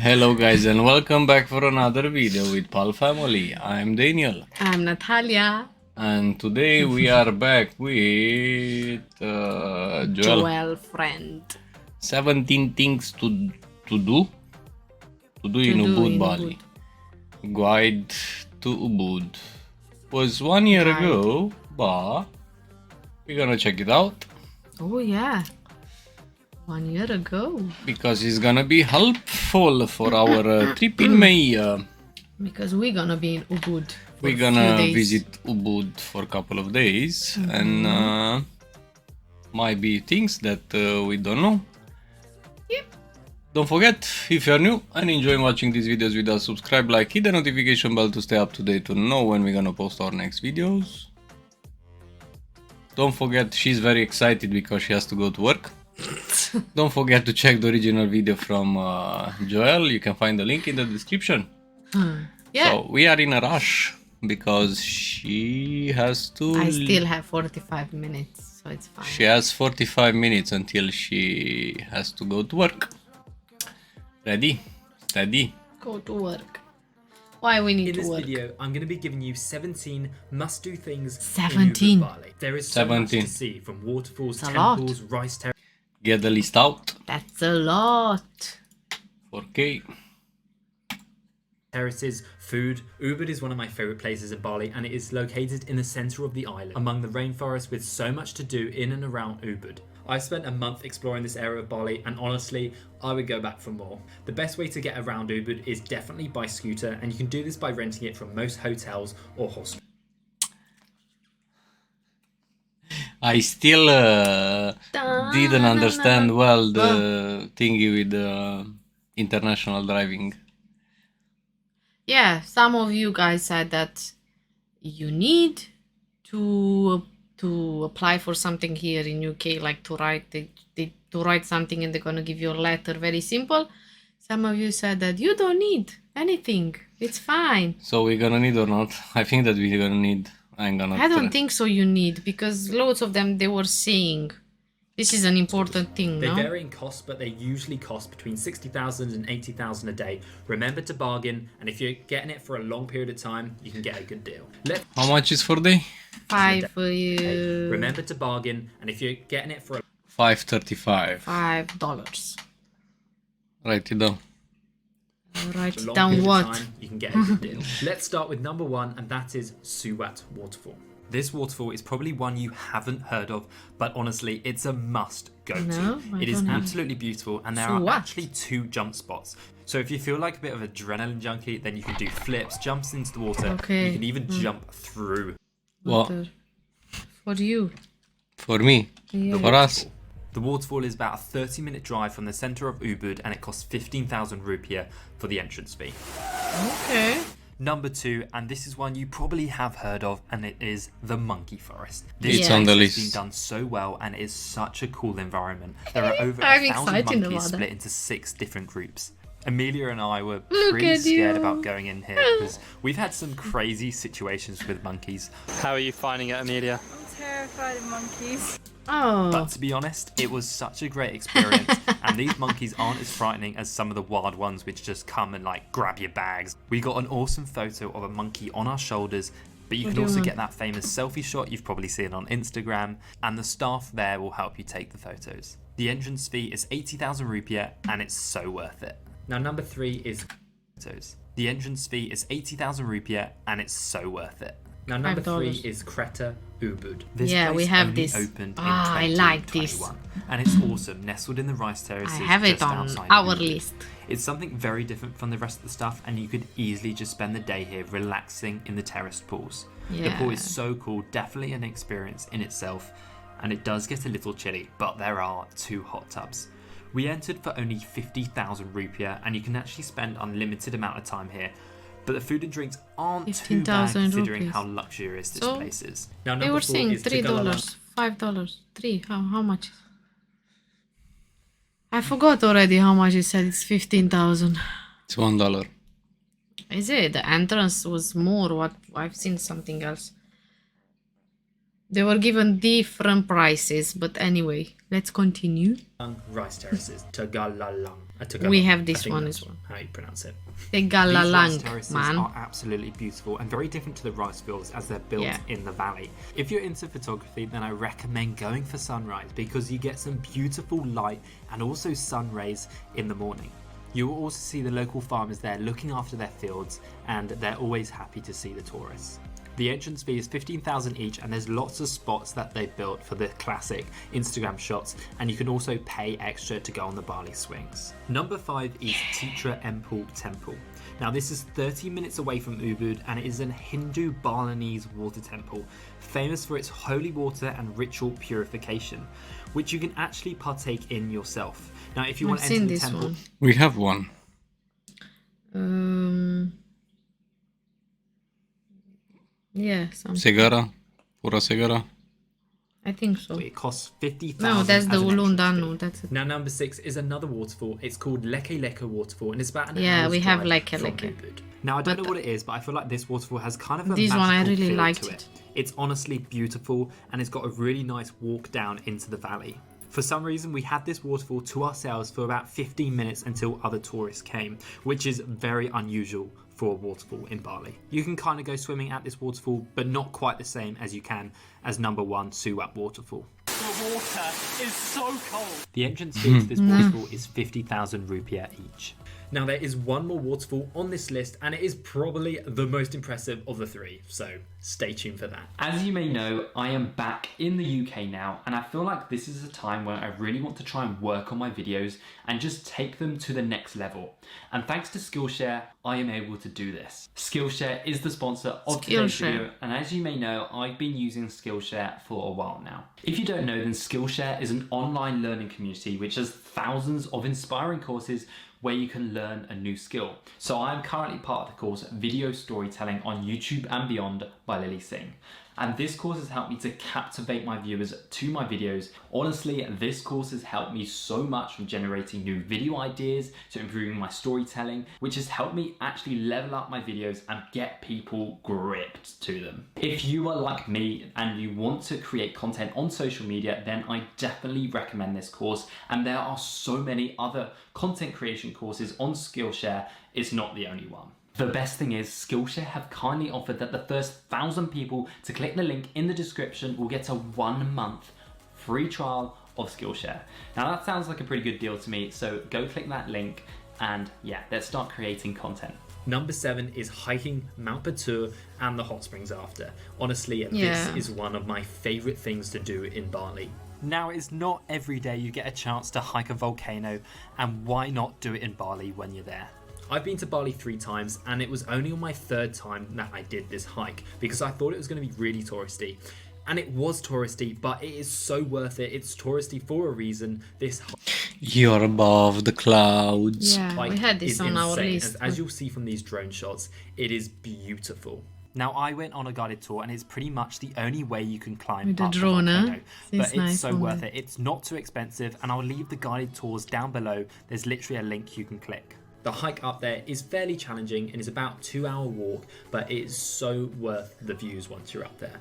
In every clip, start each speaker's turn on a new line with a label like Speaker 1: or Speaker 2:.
Speaker 1: Hello guys and welcome back for another video with Pall family. I'm Daniel
Speaker 2: I'm Natalia.
Speaker 1: and today we are back with Joel.
Speaker 2: Friend.
Speaker 1: 17 things to do in UBUD Bali. Guide to UBUD. Was 1 year ago, but we're gonna check it out.
Speaker 2: Oh yeah. 1 year ago.
Speaker 1: Because it's gonna be helpful for our trip in May.
Speaker 2: Because we're gonna be in UBUD.
Speaker 1: We're gonna visit UBUD for a couple of days and might be things that we don't know.
Speaker 2: Yep.
Speaker 1: Don't forget, if you're new and enjoying watching these videos with us, subscribe, like, hit the notification bell to stay up to date to know when we're gonna post our next videos. Don't forget, she's very excited because she has to go to work. Don't forget to check the original video from Joel. You can find the link in the description.
Speaker 2: Yeah.
Speaker 1: So we are in a rush because she has to...
Speaker 2: I still have 45 minutes, so it's fine.
Speaker 1: She has 45 minutes until she has to go to work. Ready? Steady?
Speaker 2: Go to work. Why we need to work?
Speaker 3: In this video, I'm going to be giving you 17 must-do things
Speaker 2: 17.
Speaker 3: in UBUD Bali. There is so much to see, from waterfalls, temples, rice terraces.
Speaker 1: Get the list out.
Speaker 2: That's a lot.
Speaker 1: 4K.
Speaker 3: Terraces, food. UBUD is one of my favorite places in Bali, and it is located in the center of the island, among the rainforest, with so much to do in and around UBUD. I spent a month exploring this area of Bali, and honestly, I would go back for more. The best way to get around UBUD is definitely by scooter, and you can do this by renting it from most hotels or hostels.
Speaker 1: I still didn't understand well the thingy with the international driving.
Speaker 2: Yeah, some of you guys said that you need to apply for something here in UK, like to write something and they're gonna give you a letter, very simple. Some of you said that you don't need anything, it's fine.
Speaker 1: So we're gonna need or not? I think that we're gonna need. I
Speaker 2: don't think so you need, because loads of them, they were saying this is an important thing.
Speaker 3: They
Speaker 2: no?
Speaker 3: vary in cost, but they usually cost between 60,000 and 80,000 a day. Remember to bargain, and if you're getting it for a long period of time, you can get a good deal.
Speaker 1: How much is for day?
Speaker 2: 5 for you.
Speaker 3: Remember to bargain, and if you're getting it for
Speaker 1: $5.35.
Speaker 2: $5.
Speaker 1: Write it down.
Speaker 2: Write
Speaker 3: a long
Speaker 2: down
Speaker 3: period
Speaker 2: what?
Speaker 3: of time, you can get a good deal. Let's start with number 1, and that is Suwat Waterfall. This waterfall is probably one you haven't heard of, but honestly, it's a must go to.
Speaker 2: No,
Speaker 3: it is absolutely beautiful, and there are actually 2 jump spots. So if you feel like a bit of an adrenaline junkie, then you can do flips, jumps into the water.
Speaker 2: Okay.
Speaker 3: You can even jump through.
Speaker 1: What?
Speaker 2: For you.
Speaker 1: For me?
Speaker 2: Yeah.
Speaker 1: For us?
Speaker 3: The waterfall is about a 30-minute drive from the centre of UBUD, and it costs 15,000 rupiah for the entrance fee.
Speaker 2: Okay.
Speaker 3: Number 2, and this is one you probably have heard of, and it is the Monkey Forest.
Speaker 1: It's on the list.
Speaker 3: It's been done so well, and it is such a cool environment. There are over 1,000 monkeys split into 6 different groups. Amelia and I were pretty scared about going in here because we've had some crazy situations with monkeys.
Speaker 4: How are you finding it, Amelia?
Speaker 5: I'm terrified of monkeys.
Speaker 2: Oh.
Speaker 3: But to be honest, it was such a great experience, and these monkeys aren't as frightening as some of the wild ones which just come and like grab your bags. We got an awesome photo of a monkey on our shoulders, but you can also get that famous selfie shot you've probably seen on Instagram, and the staff there will help you take the photos. The entrance fee is 80,000 rupiah, and it's so worth it. Now number 3 is photos. The entrance fee is 80,000 rupiah, and it's so worth it. Now number 3 is Creta UBUD. This
Speaker 2: yeah, we have this.
Speaker 3: Opened in
Speaker 2: I like this.
Speaker 3: And it's awesome, nestled in the rice terraces.
Speaker 2: I have it on our list.
Speaker 3: It's something very different from the rest of the stuff, and you could easily just spend the day here relaxing in the terraced pools.
Speaker 2: Yeah.
Speaker 3: The pool is so cool, definitely an experience in itself, and it does get a little chilly, but there are 2 hot tubs. We entered for only 50,000 rupiah, and you can actually spend unlimited amount of time here. But the food and drinks aren't too bad considering how luxurious this place is. Now,
Speaker 2: they were saying $3, $5, 3. How much? I forgot already how much it said. It's 15,000.
Speaker 1: It's $1.
Speaker 2: Is it? The entrance was more. What I've seen something else. They were given different prices, but anyway, let's continue.
Speaker 3: Rice terraces, Tagalalang.
Speaker 2: We have
Speaker 3: I
Speaker 2: this
Speaker 3: think
Speaker 2: one
Speaker 3: that's
Speaker 2: as well.
Speaker 3: how you pronounce it.
Speaker 2: The
Speaker 3: These rice
Speaker 2: Galalang,
Speaker 3: terraces
Speaker 2: man.
Speaker 3: are absolutely beautiful and very different to the rice fields as they're built
Speaker 2: Yeah.
Speaker 3: in the valley. If you're into photography, then I recommend going for sunrise because you get some beautiful light and also sun rays in the morning. You will also see the local farmers there looking after their fields, and they're always happy to see the tourists. The entrance fee is 15,000 each, and there's lots of spots that they built for the classic Instagram shots, and you can also pay extra to go on the Bali swings. Number 5 is Titra Empul Temple. Now this is 30 minutes away from Ubud, and it is an Hindu Balinese water temple, famous for its holy water and ritual purification, which you can actually partake in yourself. Now if you want to enter the temple...
Speaker 2: One.
Speaker 1: We have one.
Speaker 2: Yeah, something.
Speaker 1: Segara. Pura Segara.
Speaker 2: I think so.
Speaker 3: It costs 50,000.
Speaker 2: No, that's the
Speaker 3: as an entrance
Speaker 2: Ulundanu.
Speaker 3: fee.
Speaker 2: That's it.
Speaker 3: Now number 6 is another waterfall. It's called Leke Leke Waterfall, and it's about an
Speaker 2: Yeah,
Speaker 3: hour's
Speaker 2: we have
Speaker 3: drive
Speaker 2: Leke
Speaker 3: from
Speaker 2: Leke.
Speaker 3: Ubud. Now I don't
Speaker 2: But
Speaker 3: know what it is, but I feel like this waterfall has kind of a
Speaker 2: this one, I
Speaker 3: magical
Speaker 2: really
Speaker 3: feel
Speaker 2: liked
Speaker 3: to
Speaker 2: it.
Speaker 3: It's honestly beautiful, and it's got a really nice walk down into the valley. For some reason, we had this waterfall to ourselves for about 15 minutes until other tourists came, which is very unusual for a waterfall in Bali. You can kind of go swimming at this waterfall, but not quite the same as you can as number 1 Suwat waterfall.
Speaker 4: The water is so cold.
Speaker 3: The entrance fee to this waterfall is 50,000 rupiah each. Now there is one more waterfall on this list, and it is probably the most impressive of the 3, so stay tuned for that.
Speaker 6: As you may know, I am back in the UK now, and I feel like this is a time where I really want to try and work on my videos and just take them to the next level. And thanks to Skillshare, I am able to do this. Skillshare is the sponsor of today's video, and as you may know, I've been using Skillshare for a while now. If you don't know, then Skillshare is an online learning community which has thousands of inspiring courses where you can learn a new skill. So I am currently part of the course Video Storytelling on YouTube and Beyond by Lily Singh. And this course has helped me to captivate my viewers to my videos. Honestly, this course has helped me so much from generating new video ideas to improving my storytelling, which has helped me actually level up my videos and get people gripped to them. If you are like me and you want to create content on social media, then I definitely recommend this course. And there are so many other content creation courses on Skillshare. It's not the only one. The best thing is Skillshare have kindly offered that the first 1,000 people to click the link in the description will get a 1 month free trial of Skillshare. Now that sounds like a pretty good deal to me, so go click that link and yeah, let's start creating content.
Speaker 3: Number 7 is hiking Mount Batur and the hot springs after. Honestly, this is one of my favorite things to do in Bali. Now, it's not every day you get a chance to hike a volcano, and why not do it in Bali when you're there? I've been to Bali 3 times, and it was only on my 3rd time that I did this hike because I thought it was going to be really touristy. And it was touristy, but it is so worth it. It's touristy for a reason. This
Speaker 1: You're above the clouds.
Speaker 2: Yeah, we
Speaker 3: hike
Speaker 2: had this
Speaker 3: is
Speaker 2: on our
Speaker 3: insane.
Speaker 2: list.
Speaker 3: As you'll see from these drone shots, it is beautiful. Now, I went on a guided tour, and it's pretty much the only way you can climb
Speaker 2: With the
Speaker 3: up
Speaker 2: drone,
Speaker 3: the
Speaker 2: huh?
Speaker 3: volcano.
Speaker 2: Seems
Speaker 3: But
Speaker 2: nice
Speaker 3: it's so
Speaker 2: on
Speaker 3: worth
Speaker 2: there.
Speaker 3: it. It's not too expensive, and I'll leave the guided tours down below. There's literally a link you can click. The hike up there is fairly challenging and is about a 2-hour walk, but it is so worth the views once you're up there.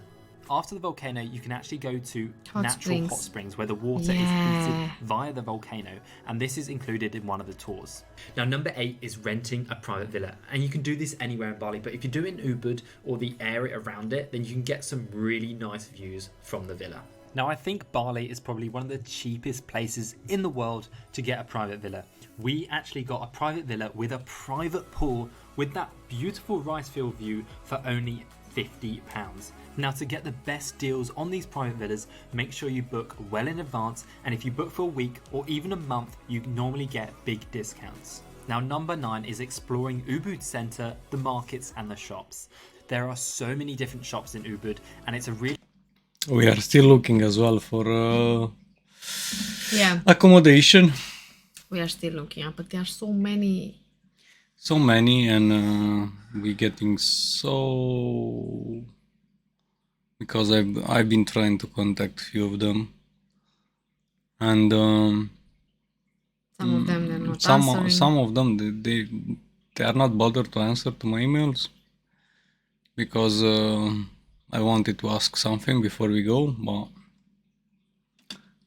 Speaker 3: After the volcano, you can actually go to natural hot springs where the water is heated via the volcano, and this is included in one of the tours. Now, number 8 is renting a private villa, and you can do this anywhere in Bali, but if you do it in Ubud or the area around it, then you can get some really nice views from the villa. Now, I think Bali is probably one of the cheapest places in the world to get a private villa. We actually got a private villa with a private pool with that beautiful rice field view for only £50. Now, to get the best deals on these private villas, make sure you book well in advance, and if you book for a week or even a month, you normally get big discounts. Now, number 9 is exploring Ubud Center, the markets and the shops. There are so many different shops in Ubud, and it's a really
Speaker 1: We are still looking as well for
Speaker 2: Yeah,
Speaker 1: accommodation.
Speaker 2: we are still looking, but there are so many.
Speaker 1: So many, and we're getting so... Because I've been trying to contact few of them, and
Speaker 2: Some of them they're not answering.
Speaker 1: some of them they are not bothered to answer to my emails because I wanted to ask something before we go, but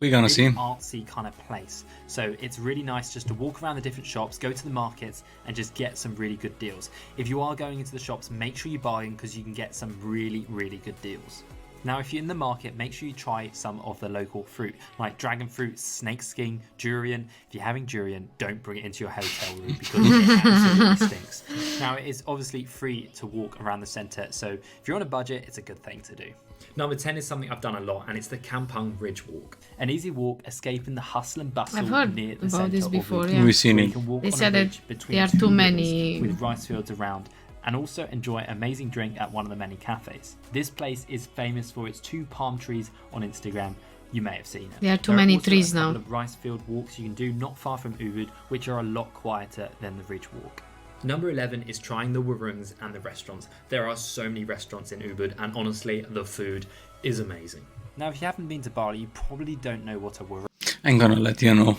Speaker 1: we're gonna
Speaker 3: Really
Speaker 1: see.
Speaker 3: artsy kind of place. So it's really nice just to walk around the different shops, go to the markets, and just get some really good deals. If you are going into the shops, make sure you bargain because you can get some really, really good deals. Now, if you're in the market, make sure you try some of the local fruit, like dragon fruit, snake skin, durian. If you're having durian, don't bring it into your hotel room because it absolutely stinks. Now, it is obviously free to walk around the centre, so if you're on a budget, it's a good thing to do. Number 10 is something I've done a lot, and it's the Kampung Ridge Walk. An easy walk escaping the hustle and bustle
Speaker 2: I've heard
Speaker 3: near the
Speaker 2: about
Speaker 3: centre
Speaker 2: this
Speaker 3: of
Speaker 2: before,
Speaker 3: Ubud,
Speaker 2: yeah.
Speaker 1: We've seen
Speaker 3: where
Speaker 1: it.
Speaker 3: you can walk
Speaker 2: They
Speaker 3: on a
Speaker 2: said that
Speaker 3: ridge between
Speaker 2: there are
Speaker 3: two
Speaker 2: too
Speaker 3: rivers
Speaker 2: many.
Speaker 3: with rice fields around, and also enjoy an amazing drink at one of the many cafes. This place is famous for its 2 palm trees on Instagram. You may have seen it.
Speaker 2: There are too many
Speaker 3: also
Speaker 2: trees
Speaker 3: a couple
Speaker 2: now.
Speaker 3: of rice field walks you can do not far from Ubud, which are a lot quieter than the Ridge Walk. Number 11 is trying the warungs and the restaurants. There are so many restaurants in Ubud, and honestly, the food is amazing. Now, if you haven't been to Bali, you probably don't know what a warung
Speaker 1: I'm gonna let you know.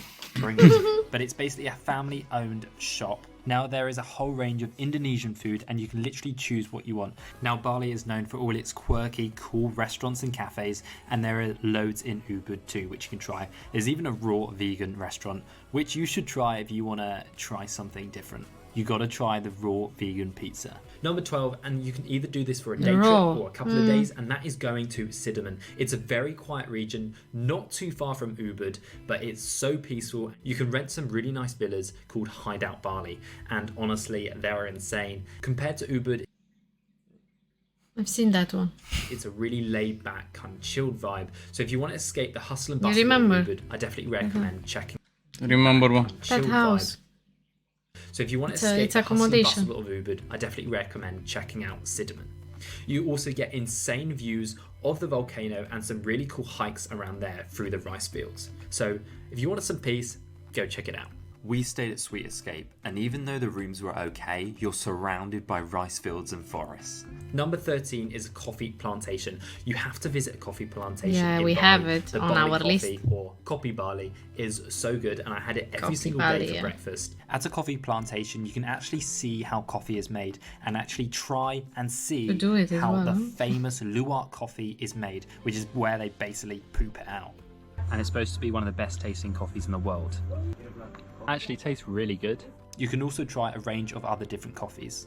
Speaker 3: is, but it's basically a family-owned shop. Now, there is a whole range of Indonesian food, and you can literally choose what you want. Now, Bali is known for all its quirky, cool restaurants and cafes, and there are loads in Ubud too, which you can try. There's even a raw vegan restaurant, which you should try if you want to try something different. You gotta try the raw vegan pizza. Number 12, and you can either do this for a day trip or a couple of days, and that is going to Sidaman. It's a very quiet region, not too far from Ubud, but it's so peaceful. You can rent some really nice villas called Hideout Bali, and honestly, they're insane. Compared to Ubud,
Speaker 2: I've seen that one.
Speaker 3: it's a really laid back, kind of chilled vibe. So if you want to escape the hustle and bustle of
Speaker 2: remember?
Speaker 3: Ubud, I definitely recommend checking
Speaker 1: Remember what?
Speaker 2: That
Speaker 3: chilled
Speaker 2: house.
Speaker 3: vibe. So if you want to
Speaker 2: It's
Speaker 3: escape the hustle and
Speaker 2: accommodation.
Speaker 3: bustle of Ubud, I definitely recommend checking out Sidaman. You also get insane views of the volcano and some really cool hikes around there through the rice fields. So if you wanted some peace, go check it out. We stayed at Sweet Escape, and even though the rooms were okay, you're surrounded by rice fields and forests. Number 13 is a coffee plantation. You have to visit a coffee plantation.
Speaker 2: Yeah,
Speaker 3: in
Speaker 2: we
Speaker 3: Bali.
Speaker 2: have it
Speaker 3: The
Speaker 2: on
Speaker 3: Bali
Speaker 2: our
Speaker 3: coffee,
Speaker 2: list.
Speaker 3: or Kopi Bali, is so good, and I had it every
Speaker 2: Kopi
Speaker 3: single
Speaker 2: Bali,
Speaker 3: day for
Speaker 2: yeah.
Speaker 3: breakfast. At a coffee plantation, you can actually see how coffee is made and actually try and see
Speaker 2: To do it as
Speaker 3: how
Speaker 2: well.
Speaker 3: the famous Luwak coffee is made, which is where they basically poop it out. And it's supposed to be one of the best tasting coffees in the world. Actually tastes really good. You can also try a range of other different coffees.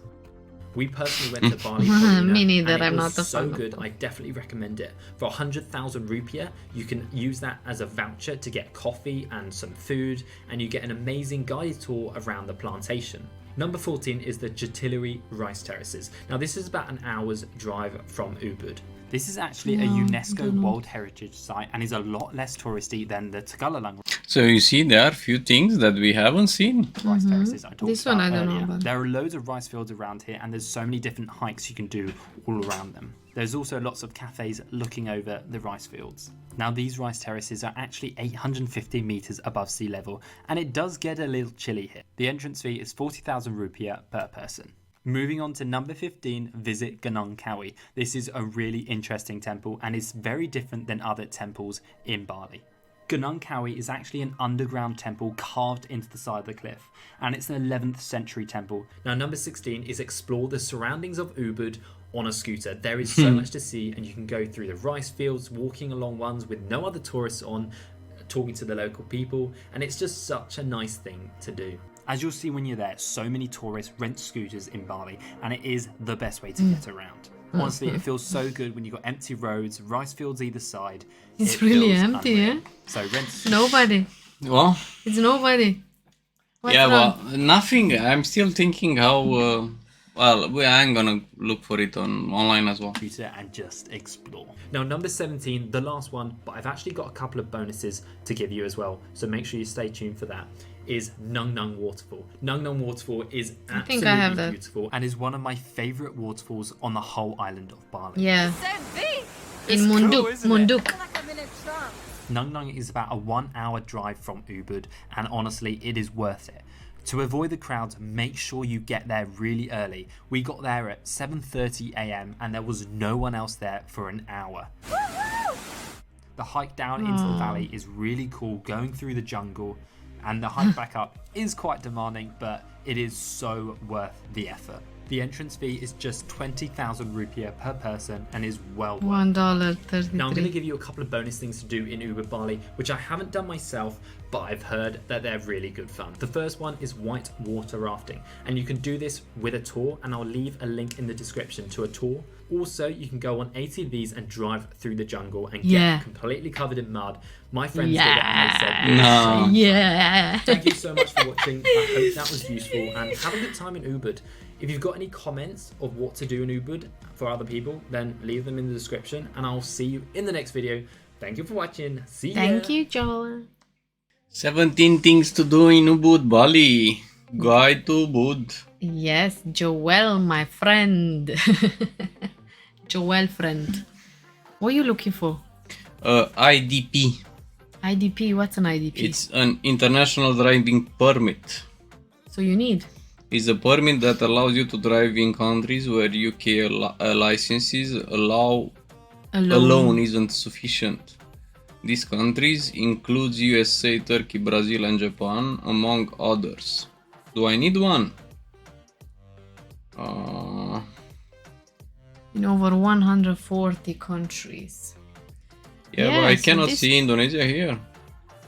Speaker 3: We personally went to Bali Paulina,
Speaker 2: Me neither,
Speaker 3: and it
Speaker 2: I'm
Speaker 3: was
Speaker 2: not a
Speaker 3: so
Speaker 2: fan of
Speaker 3: good.
Speaker 2: coffee.
Speaker 3: I definitely recommend it. For 100,000 rupiah, you can use that as a voucher to get coffee and some food, and you get an amazing guided tour around the plantation. Number 14 is the Jatileri Rice Terraces. Now this is about an hour's drive from Ubud. This is actually a UNESCO World Heritage Site and is a lot less touristy than the Tagalalang
Speaker 1: So you see, there are few things that we haven't seen.
Speaker 3: rice terraces I talked
Speaker 2: This
Speaker 3: about
Speaker 2: one I don't know
Speaker 3: earlier.
Speaker 2: about.
Speaker 3: There are loads of rice fields around here, and there's so many different hikes you can do all around them. There's also lots of cafes looking over the rice fields. Now these rice terraces are actually 850 meters above sea level, and it does get a little chilly here. The entrance fee is 40,000 rupiah per person. Moving on to number 15, visit Gunung Kawi. This is a really interesting temple, and it's very different than other temples in Bali. Gunung Kawi is actually an underground temple carved into the side of the cliff, and it's an 11th century temple. Now number 16 is explore the surroundings of Ubud on a scooter. There is so much to see, and you can go through the rice fields, walking along ones with no other tourists on, talking to the local people, and it's just such a nice thing to do. As you'll see when you're there, so many tourists rent scooters in Bali, and it is the best way to get around. Honestly, it feels so good when you've got empty roads, rice fields either side.
Speaker 2: It's
Speaker 3: It
Speaker 2: really
Speaker 3: feels
Speaker 2: empty,
Speaker 3: unreal.
Speaker 2: eh?
Speaker 3: So rent
Speaker 2: Nobody.
Speaker 1: Well,
Speaker 2: It's nobody. What's
Speaker 1: yeah,
Speaker 2: wrong?
Speaker 1: but nothing. I'm still thinking how. I'm gonna look for it on online as well.
Speaker 3: scooter and just explore. Now number 17, the last one, but I've actually got a couple of bonuses to give you as well, so make sure you stay tuned for that, is Nung Nung Waterfall. Nung Nung Waterfall is
Speaker 2: I think
Speaker 3: absolutely
Speaker 2: I have that.
Speaker 3: beautiful and is one of my favourite waterfalls on the whole island of Bali.
Speaker 2: Yeah.
Speaker 5: So big.
Speaker 2: In Munduk.
Speaker 4: cool, isn't it?
Speaker 2: Munduk.
Speaker 5: I feel like I'm in a trance.
Speaker 3: Nung Nung is about a 1 hour drive from Ubud, and honestly it is worth it. To avoid the crowds, make sure you get there really early. We got there at 7:30 a.m. and there was no one else there for an hour. The hike down into the valley is really cool, going through the jungle, and the hike back up is quite demanding, but it is so worth the effort. The entrance fee is just 20,000 rupiah per person and is well worth it.
Speaker 2: $1.33.
Speaker 3: Now I'm going to give you a couple of bonus things to do in UBUD Bali, which I haven't done myself, but I've heard that they're really good fun. The first one is white water rafting, and you can do this with a tour, and I'll leave a link in the description to a tour. Also, you can go on ATVs and drive through the jungle and get completely covered in mud. My friends did it and they said,
Speaker 1: No.
Speaker 2: Yeah.
Speaker 3: Thank you so much for watching. I hope that was useful, and have a good time in UBUD. If you've got any comments of what to do in UBUD for other people, then leave them in the description, and I'll see you in the next video. Thank you for watching. See ya.
Speaker 2: Thank you, Joel.
Speaker 1: 17 things to do in UBUD Bali. Guide to UBUD.
Speaker 2: Yes, Joel, my friend. Joel friend. What are you looking for?
Speaker 1: IDP.
Speaker 2: IDP, what's an IDP?
Speaker 1: It's an international driving permit.
Speaker 2: So you need?
Speaker 1: It's a permit that allows you to drive in countries where UK licenses alone isn't sufficient. These countries includes USA, Turkey, Brazil and Japan, among others. Do I need one?
Speaker 2: In over 140 countries.
Speaker 1: Yeah, but I
Speaker 2: so
Speaker 1: cannot
Speaker 2: this-
Speaker 1: see Indonesia here.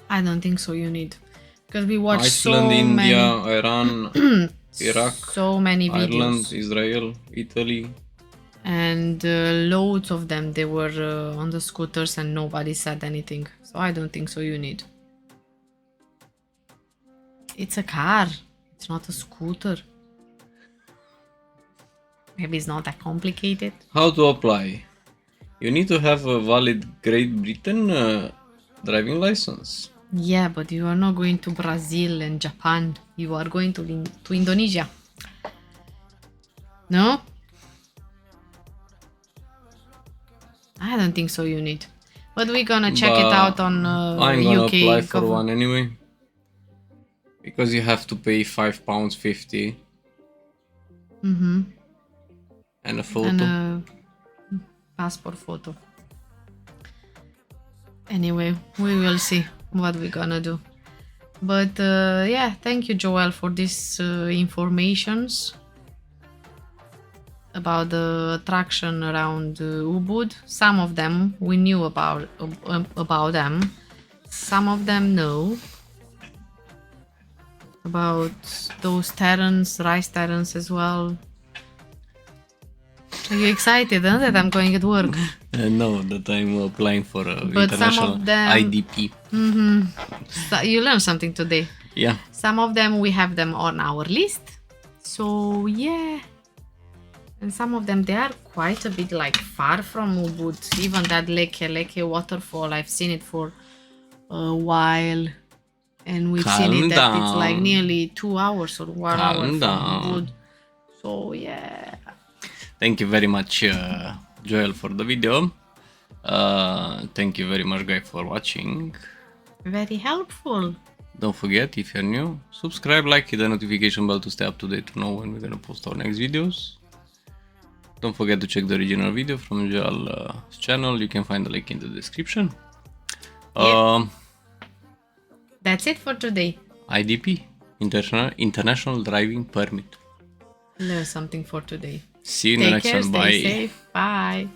Speaker 2: I don't think so you need. Because we watched
Speaker 1: Iceland,
Speaker 2: so
Speaker 1: India,
Speaker 2: many,
Speaker 1: Iran, Iraq,
Speaker 2: so many videos.
Speaker 1: Ireland, Israel, Italy.
Speaker 2: And loads of them, they were on the scooters and nobody said anything. So I don't think so you need. It's a car. It's not a scooter. Maybe it's not that complicated.
Speaker 1: How to apply? You need to have a valid Great Britain driving license.
Speaker 2: Yeah, but you are not going to Brazil and Japan. You are going to Indonesia. No? I don't think so you need. But we're gonna check it
Speaker 1: But
Speaker 2: out on
Speaker 1: I'm gonna
Speaker 2: UK
Speaker 1: apply for
Speaker 2: government.
Speaker 1: one anyway. Because you have to pay £5.50
Speaker 2: Mm-hmm.
Speaker 1: and a photo.
Speaker 2: And a passport photo. Anyway, we will see what we're gonna do. But yeah, thank you, Joel, for these informations about the attraction around UBUD. Some of them we knew about them. Some of them no. About those terrains, rice terrains as well. Are you excited that I'm going at work?
Speaker 1: No, that I'm applying for a
Speaker 2: But some
Speaker 1: international
Speaker 2: of them-
Speaker 1: IDP.
Speaker 2: So you learned something today.
Speaker 1: Yeah.
Speaker 2: Some of them we have them on our list. So yeah. And some of them they are quite a bit like far from UBUD. Even that Leke waterfall, I've seen it for a while. And we've seen
Speaker 1: Calm
Speaker 2: it that it's like
Speaker 1: down.
Speaker 2: nearly 2 hours or 1 hour
Speaker 1: Calm
Speaker 2: from
Speaker 1: down.
Speaker 2: UBUD. So yeah.
Speaker 1: Thank you very much, Joel, for the video. Thank you very much, guys, for watching.
Speaker 2: Very helpful.
Speaker 1: Don't forget, if you're new, subscribe, like, hit the notification bell to stay up to date to know when we're gonna post our next videos. Don't forget to check the original video from Joel's channel. You can find the link in the description.
Speaker 2: That's it for today.
Speaker 1: IDP, International Driving Permit.
Speaker 2: Learn something for today.
Speaker 1: See you in the
Speaker 2: Take
Speaker 1: next
Speaker 2: care,
Speaker 1: one.
Speaker 2: stay
Speaker 1: Bye.
Speaker 2: safe. Bye.